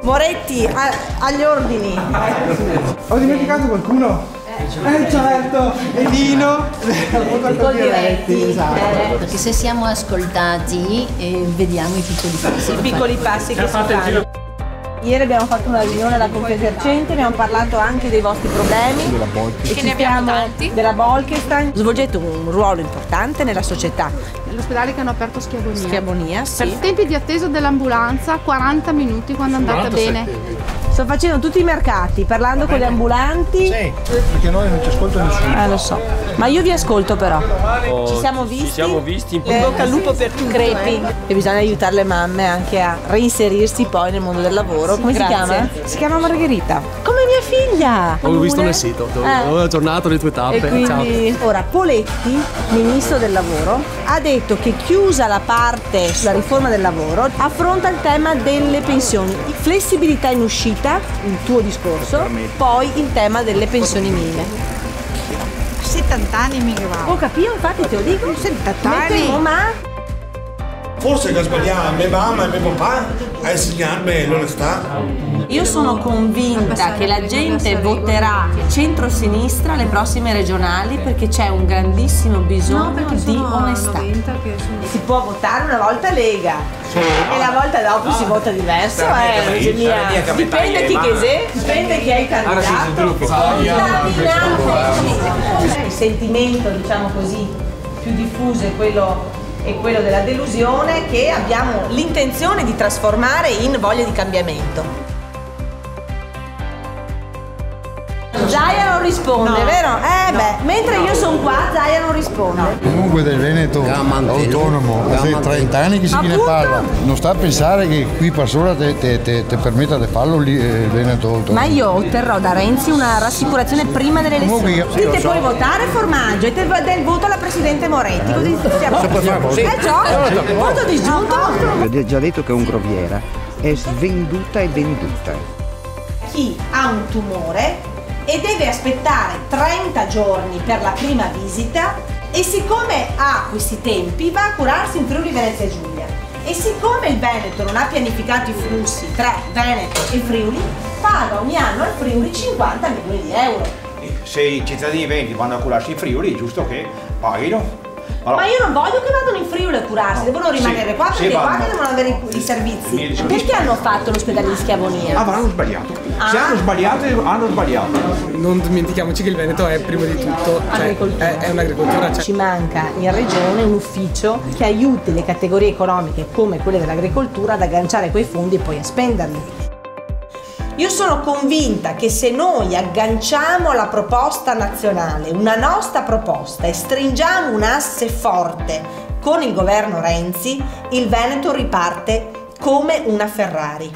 Moretti, agli ordini. Ho dimenticato qualcuno? Certo, Elino. Perché se siamo ascoltati vediamo i piccoli passi. I piccoli passi che si fanno. Ieri abbiamo fatto una riunione alla Confesercenti, abbiamo parlato anche dei vostri problemi. Della Bolkestein. Che ne abbiamo tanti. Della Bolkestein. Svolgete un ruolo importante nella società. L'ospedale che hanno aperto Schiavonia. Schiavonia, sì. Per tempi di attesa dell'ambulanza, 40 minuti quando è andata bene. Sto facendo tutti i mercati, parlando con gli ambulanti. Sì, perché noi non ci ascolta nessuno. Lo so. Ma io vi ascolto però. Ci siamo visti? Ci siamo visti. In bocca al lupo per tutti. Crepi. E bisogna aiutare le mamme anche a reinserirsi poi nel mondo del lavoro. Come si chiama? Si chiama Margherita. Come mia figlia. L'ho visto nel sito, ho aggiornato le tue tappe. E quindi... Ora, Poletti, ministro del lavoro, ha detto che chiusa la parte sulla riforma del lavoro, affronta il tema delle pensioni. Flessibilità in uscita, il tuo discorso, poi il tema delle pensioni minime. 70 anni mi va. Ho capito, infatti te lo dico. 70 anni. Ma Forse che sbagliava mia mamma e mio papà a insegnarmi l'onestà. io sono convinta che la gente voterà centro-sinistra alle prossime regionali perché c'è un grandissimo bisogno di onestà. Si può votare una volta Lega e la volta dopo si vota diverso, dipende chi che sei, dipende chi è il candidato. Il sentimento, diciamo così, più diffuso è quello della delusione, che abbiamo l'intenzione di trasformare in voglia di cambiamento. Zaia non risponde, vero? Mentre io sono qua, Zaia non risponde. Comunque del Veneto autonomo, da 30 anni che si ne parla. Non sta a pensare che qui per sola te permetta di farlo lì il Veneto autonomo. Ma io otterrò da Renzi una rassicurazione prima delle elezioni. Te puoi votare formaggio e te dai il voto alla Presidente Moretti. Così siamo. Voto disgiunto. Vi ho già detto che un groviera è svenduta e venduta. Chi ha un tumore e deve aspettare 30 giorni per la prima visita, e siccome ha questi tempi va a curarsi in Friuli Venezia Giulia, e siccome il Veneto non ha pianificato i flussi tra Veneto e Friuli, paga ogni anno al Friuli 50 milioni di euro. Se i cittadini veneti vanno a curarsi in Friuli è giusto che paghino. Allora, ma io non voglio che vadano in Friuli a curarsi, devono rimanere qua perché qua che devono avere i servizi. Perché hanno fatto l'ospedale di Schiavonia? Avranno sbagliato. Se hanno sbagliato, hanno sbagliato. Non dimentichiamoci che il Veneto è prima di tutto è un'agricoltura. Ci manca in regione un ufficio che aiuti le categorie economiche come quelle dell'agricoltura ad agganciare quei fondi e poi a spenderli. Io sono convinta che se noi agganciamo alla proposta nazionale una nostra proposta e stringiamo un asse forte con il governo Renzi, il Veneto riparte come una Ferrari.